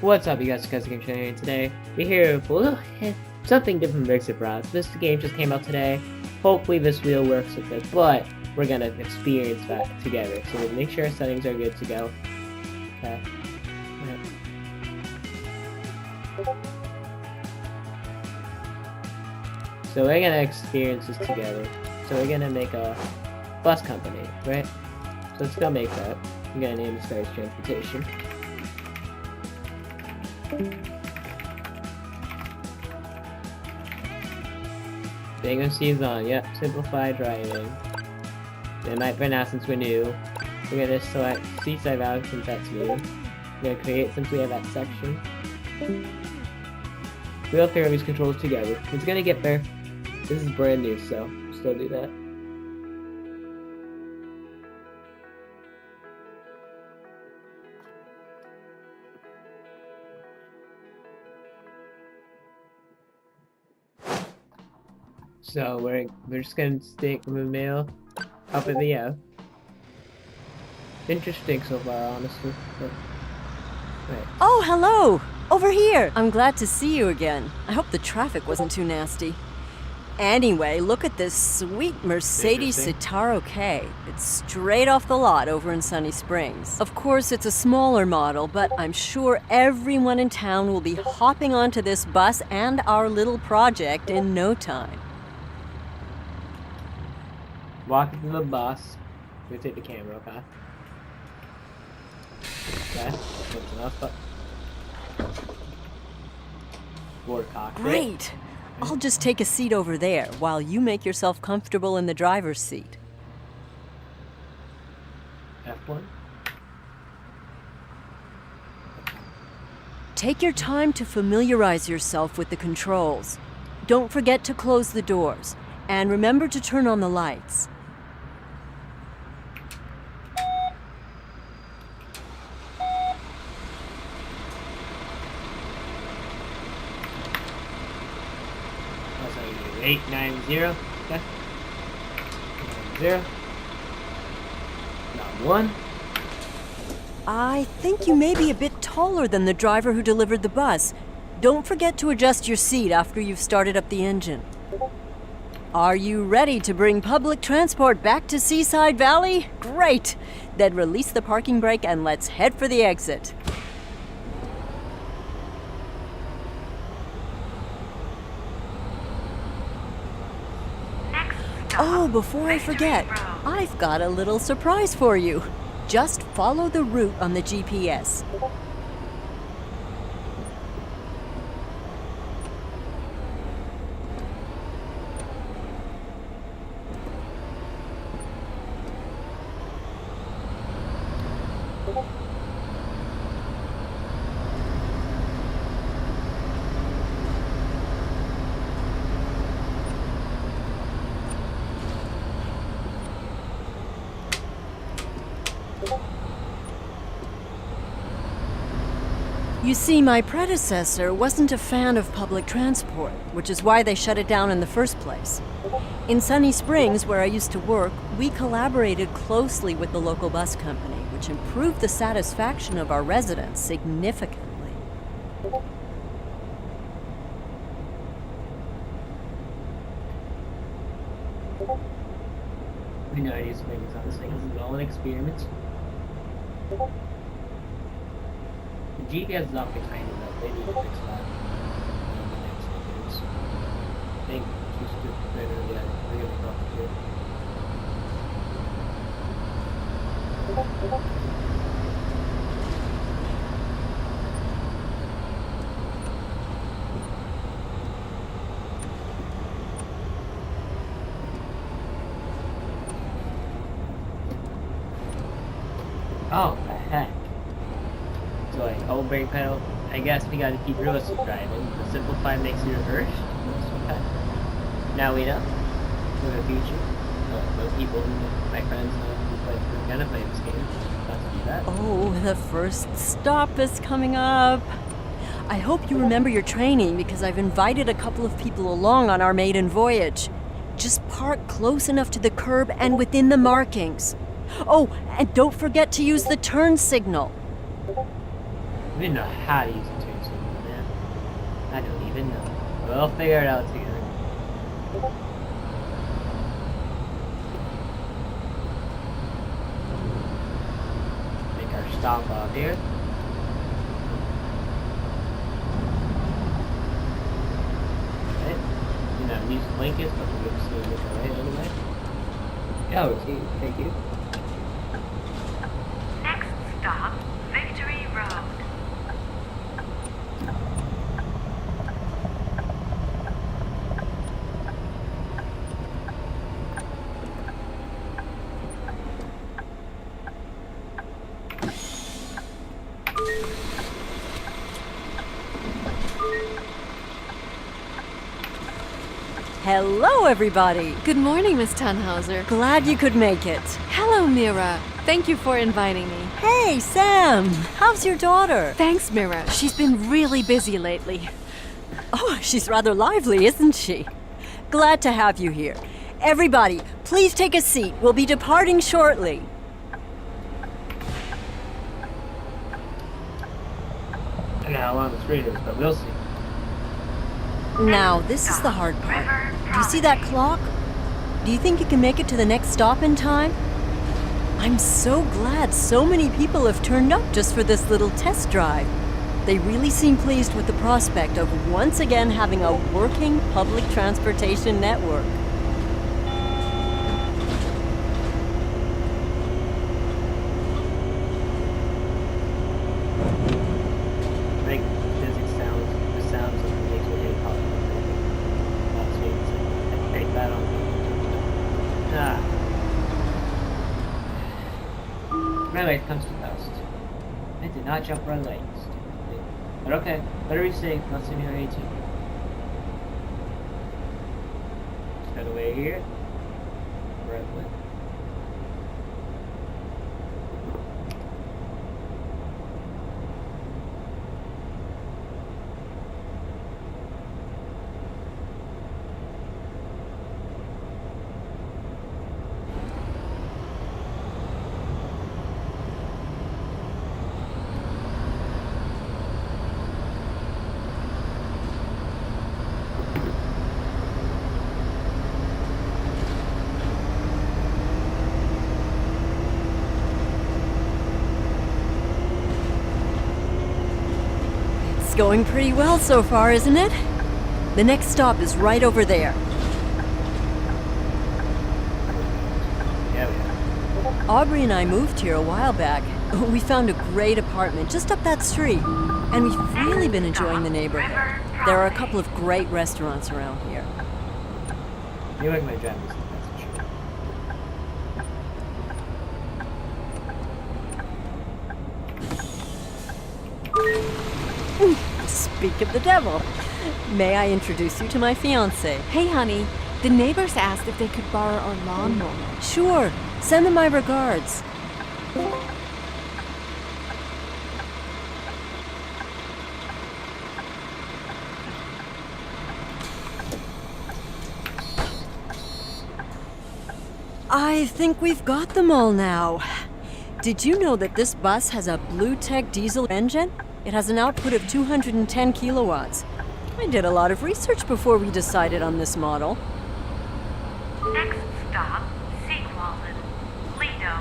What's up, you guys? Scotty here today. We're here with a little something different from Brexit Bros. This game just came out today. Hopefully this wheel works with it, but we're gonna experience that together. So we'll make sure our settings are good to go. Okay. So we're gonna experience this together. So we're gonna make a bus company, right? So let's go make that. We're gonna name this guy's transportation. Bingo on, yep, simplify driving. It might burn out since we're new. We're gonna select Seaside Valley since that's new. We're gonna create since we have that section. We'll pair these controls together. It's gonna get there. This is brand new, so still do that. So we're just gonna stick the mail up in the air. Interesting so far, honestly. But, right. Oh, hello! Over here! I'm glad to see you again. I hope the traffic wasn't too nasty. Anyway, look at this sweet Mercedes Citaro K. It's straight off the lot over in Sunny Springs. Of course, it's a smaller model, but I'm sure everyone in town will be hopping onto this bus and our little project in no time. Walk into the bus. We're gonna take the camera, okay? Okay. What's enough? Board cockpit. Great! I'll just take a seat over there while you make yourself comfortable in the driver's seat. F1. Take your time to familiarize yourself with the controls. Don't forget to close the doors, and remember to turn on the lights. That's how you do 890. Okay. 90. Not 1. I think you may be a bit taller than the driver who delivered the bus. Don't forget to adjust your seat after you've started up the engine. Are you ready to bring public transport back to Seaside Valley? Great! Then release the parking brake and let's head for the exit. Oh, before I forget, I've got a little surprise for you. Just follow the route on the GPS. You see, my predecessor wasn't a fan of public transport, which is why they shut it down in the first place. In Sunny Springs, where I used to work, we collaborated closely with the local bus company, which improved the satisfaction of our residents significantly. We know I use things on this thing. This is all an experiment. The GPS is not fixed right now. They need to fix that. The next videos. I think it's just better. Yeah, we're gonna talk to Oh, the heck. So like, hold brake pedal. I guess we gotta keep realistic driving. The simplify makes you reverse. Okay. Now we know. For the future. Those people, my friends who gonna play this game. Let's do that. Oh, the first stop is coming up. I hope you remember your training because I've invited a couple of people along on our maiden voyage. Just park close enough to the curb and within the markings. Oh, and don't forget to use the turn signal. I don't even know how to use a turn signal, man. I don't even know. We'll figure it out together. Make our stop out here. Okay. You know, use blankets, but we're just gonna look away anyway. Oh, gee, thank you. Next stop, Victory Road. Hello, everybody. Good morning, Miss Tannhauser. Glad you could make it. Hello, Mira. Thank you for inviting me. Hey, Sam. How's your daughter? Thanks, Mira. She's been really busy lately. Oh, she's rather lively, isn't she? Glad to have you here. Everybody, please take a seat. We'll be departing shortly. I don't know how long this read is, but we'll see. Now, this is the hard part. Do you see that clock? Do you think you can make it to the next stop in time? I'm so glad so many people have turned up just for this little test drive. They really seem pleased with the prospect of once again having a working public transportation network. Make physics sounds, the sounds of the nuclear helicopter. That's me. Take that on. Ah. Red light comes to post. I did not jump red light. Stupid. But okay, better be safe. Not simulator 18. Just got away here. Red light. It's going pretty well so far, isn't it? The next stop is right over there. Yeah, we are. Aubrey and I moved here a while back. We found a great apartment just up that street, and we've really been enjoying the neighborhood. There are a couple of great restaurants around here. You like my driving license, that's for sure. Speak of the devil. May I introduce you to my fiancé? Hey, honey. The neighbors asked if they could borrow our lawnmower. Sure. Send them my regards. I think we've got them all now. Did you know that this bus has a Blue Tech diesel engine? It has an output of 210 kilowatts. I did a lot of research before we decided on this model. Next stop, Sequalden, Lido.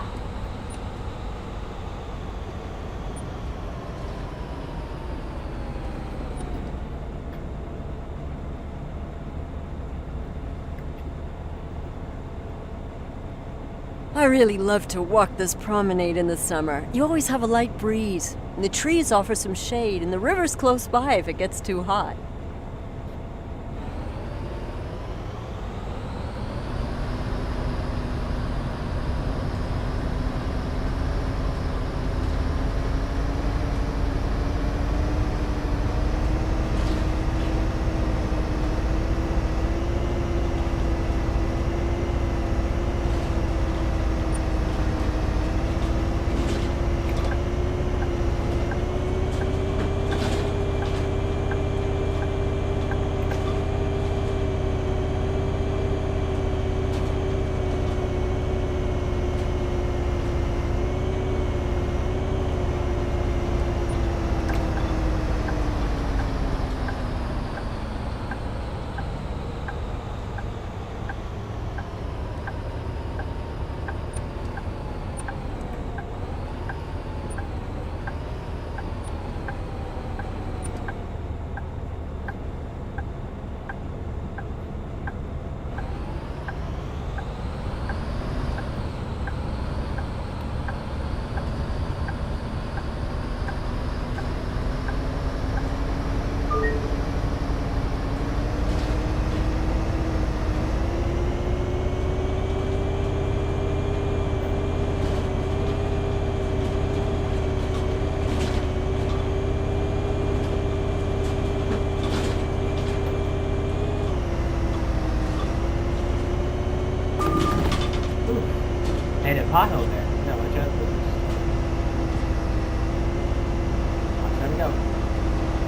I really love to walk this promenade in the summer. You always have a light breeze, and the trees offer some shade, and the river's close by if it gets too hot. pothole there. No, watch out for this. Watch them go.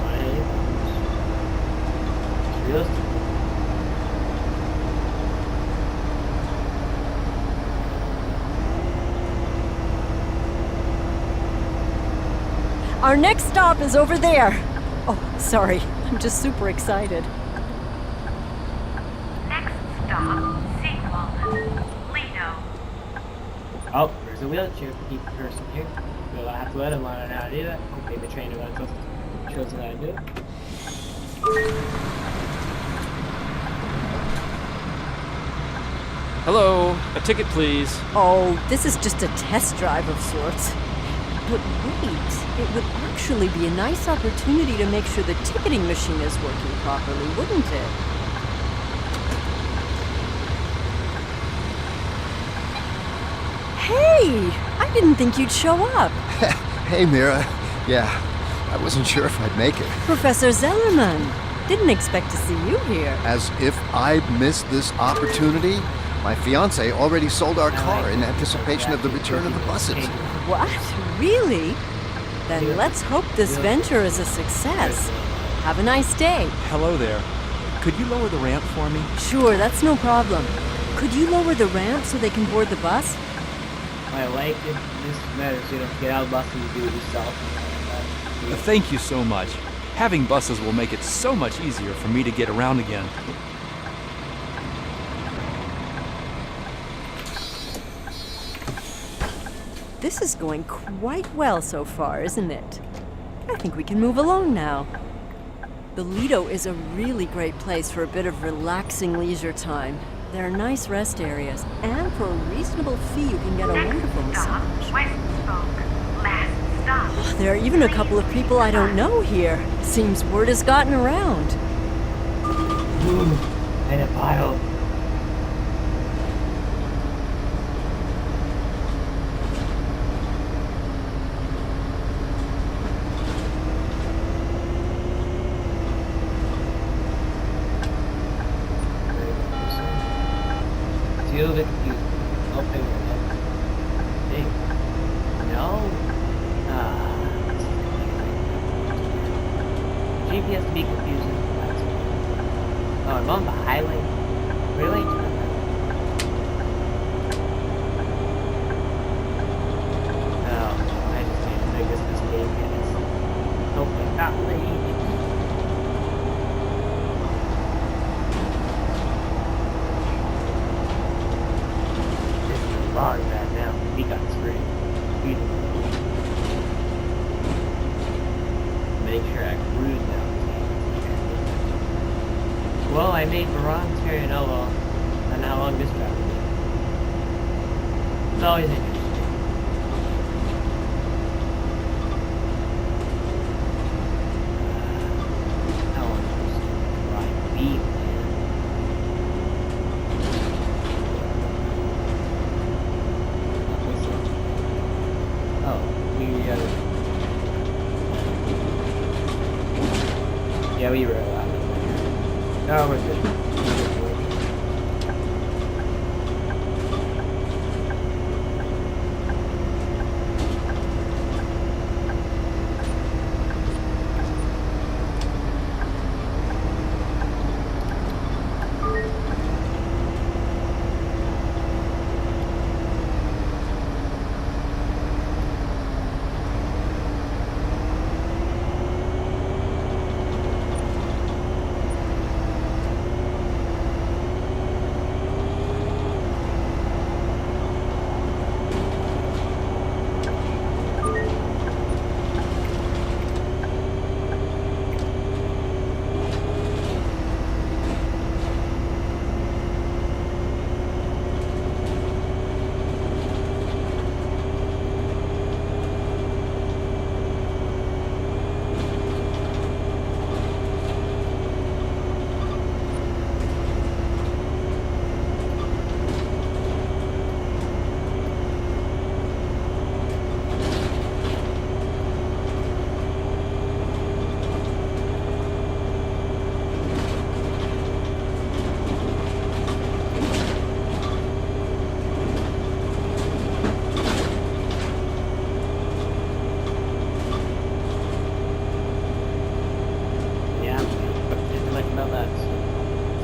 On any potholes. It's realistic. Our next stop is over there. Oh, sorry. I'm just super excited. Next stop, Sequalden, Lido. Oh, there's a wheelchair to keep the person here. We'll have to let him learn how to do that. Hopefully the trainer shows him how to do it. Hello, a ticket please. Oh, this is just a test drive of sorts. But wait, it would actually be a nice opportunity to make sure the ticketing machine is working properly, wouldn't it? Hey! I didn't think you'd show up. Hey, Mira. Yeah, I wasn't sure if I'd make it. Professor Zellerman. Didn't expect to see you here. As if I'd missed this opportunity? My fiance already sold our car in anticipation of the return of the buses. What? Really? Then let's hope this venture is a success. Have a nice day. Hello there. Could you lower the ramp for me? Sure, that's no problem. Could you lower the ramp so they can board the bus? I like it. This matters. You don't get out of the bus and you do it yourself. Thank you so much. Having buses will make it so much easier for me to get around again. This is going quite well so far, isn't it? I think we can move along now. The Lido is a really great place for a bit of relaxing leisure time. There are nice rest areas, and for a reasonable fee you can get a wonderful Next stop, massage. West Spoke. Last stop. There are even a couple of people I don't know here. Seems word has gotten around. Ooh, and a pile. Feel the confused. Open your head. Hey. No. GPS to be confusing. Oh, I'm on the highway. Really? Oh, I just made the biggest mistake, guys. Hopefully not late. Log that now. He got screwed. Make sure I cruise now. Well, I made the wrong turn. Oh well. I don't know how long this travel is. It's always interesting. How long is this ride be, man? Oh, yeah, we were allowed. No, we're good.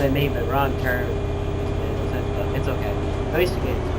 I made the wrong turn. It's okay. At least you get it.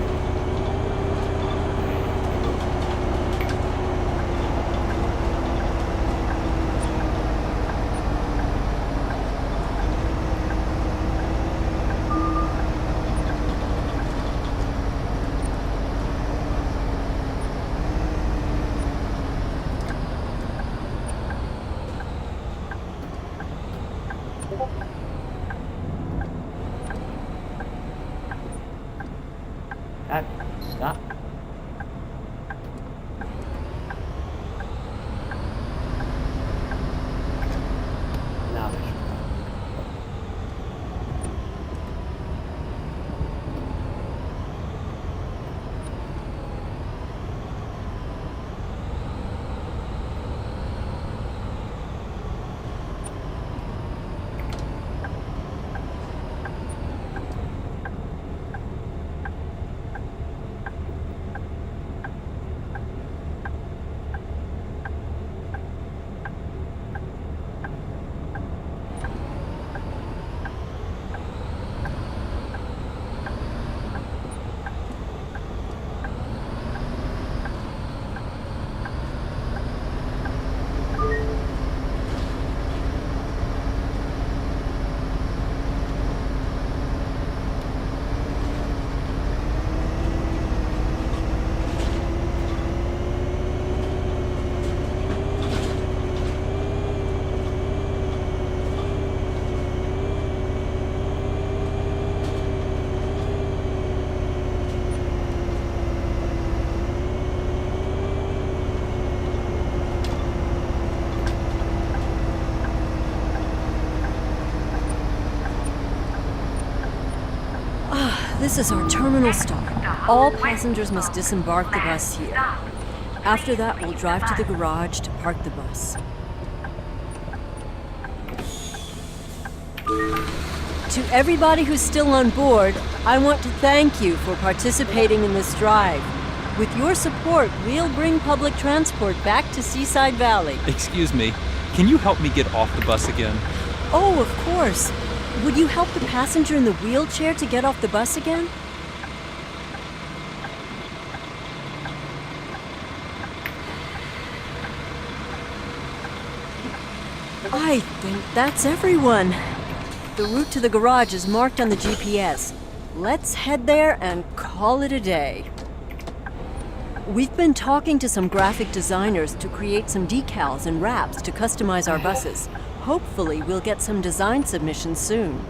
God, stop. Now we should go. This is our terminal stop. All passengers must disembark the bus here. After that, we'll drive to the garage to park the bus. To everybody who's still on board, I want to thank you for participating in this drive. With your support, we'll bring public transport back to Seaside Valley. Excuse me, can you help me get off the bus again? Oh, of course. Would you help the passenger in the wheelchair to get off the bus again? I think that's everyone. The route to the garage is marked on the GPS. Let's head there and call it a day. We've been talking to some graphic designers to create some decals and wraps to customize our buses. Hopefully, we'll get some design submissions soon.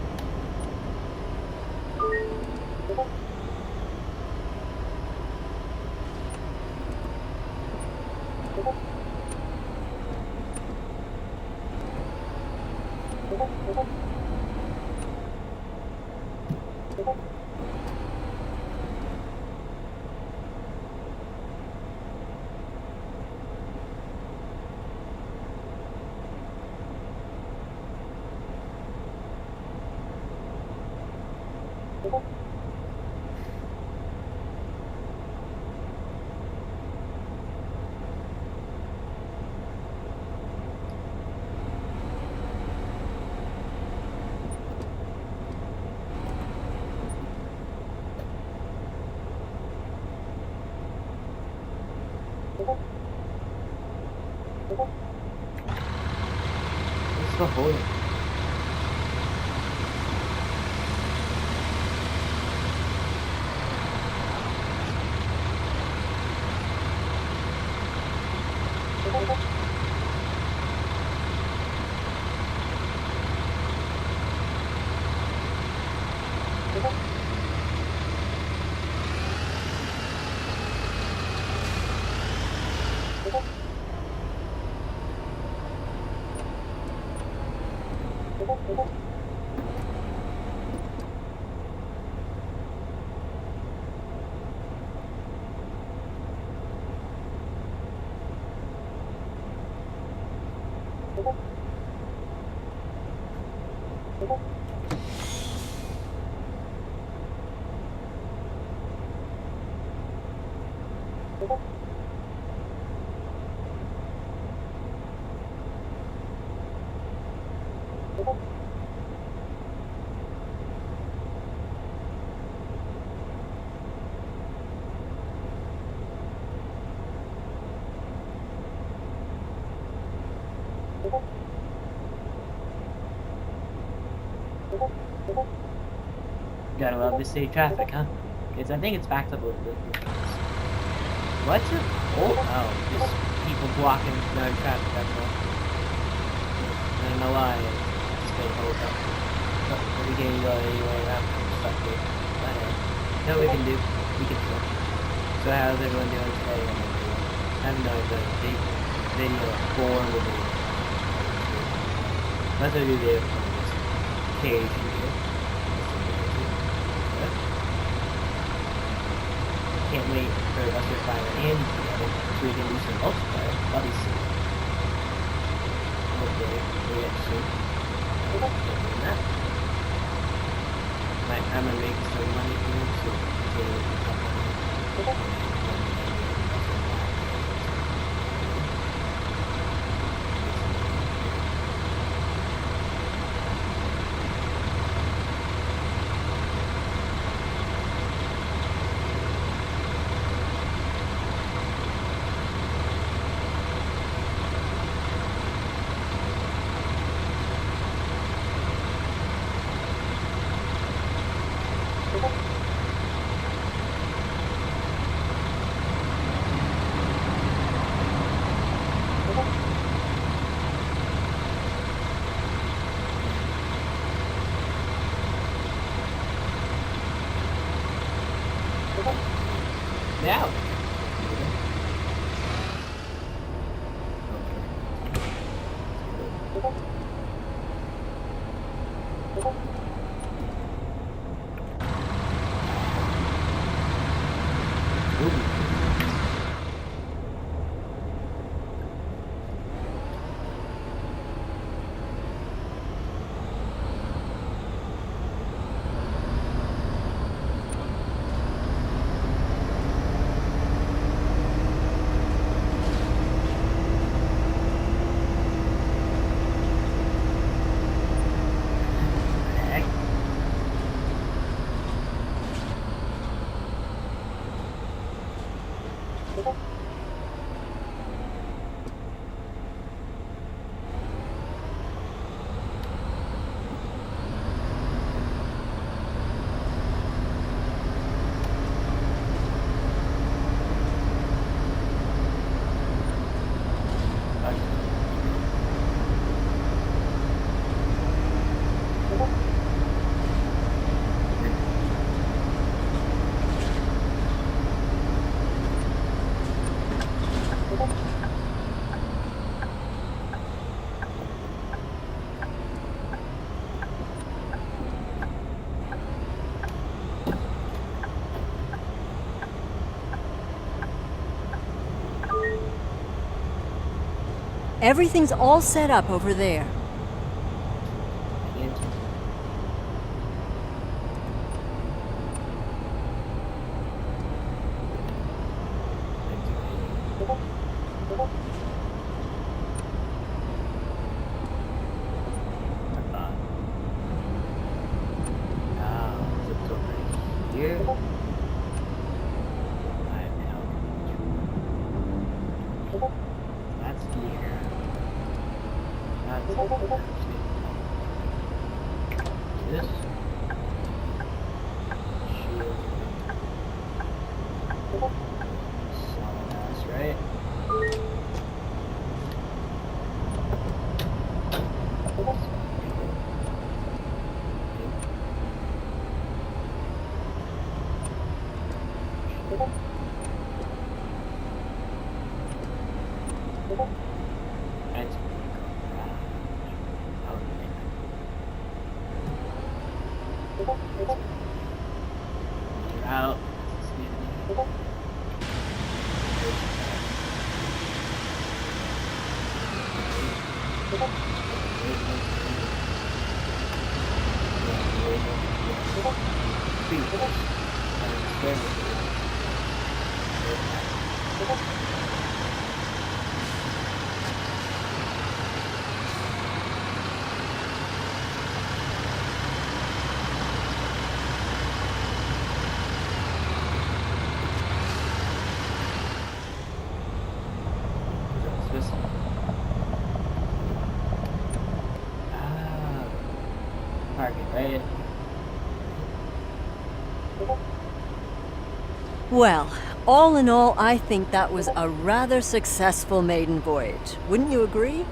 Let's go hold it. Gotta love the city traffic, huh? Because I think it's backed up a little bit. What's it? Oh, just people blocking down traffic, that's all. I don't know why. It's gonna hold up. But we can't go anywhere after I'm stuck here. But no, we can do. We can do. So how's everyone doing today? I have no idea. Video 4 will be. Let's do the cage video. Can't wait for us to find Andy together so we can do some multiplayer. That'll be sick. Hopefully, we get soon. Doing that. I'm gonna make some money here to continue with the company. Now. Everything's all set up over there. Out. Parking, right? Well, all in all, I think that was a rather successful maiden voyage. Wouldn't you agree?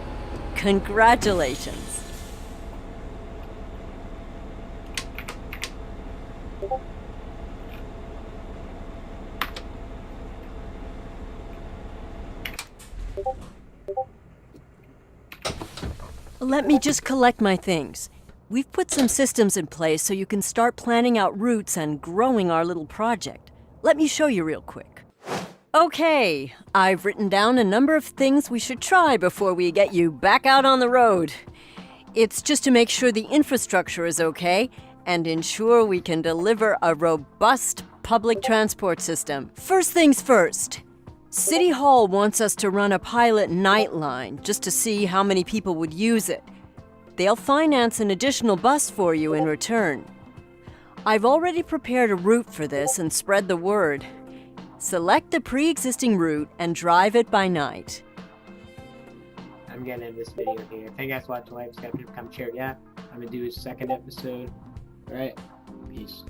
Congratulations. Let me just collect my things. We've put some systems in place so you can start planning out routes and growing our little project. Let me show you real quick. Okay, I've written down a number of things we should try before we get you back out on the road. It's just to make sure the infrastructure is okay and ensure we can deliver a robust public transport system. First things first. City Hall wants us to run a pilot night line just to see how many people would use it. They'll finance an additional bus for you in return. I've already prepared a route for this and spread the word. Select the pre-existing route and drive it by night. I'm getting in this video here. Thank you guys for watching. Like, subscribe, become chair. Yeah, I'm gonna do a second episode. Alright, peace.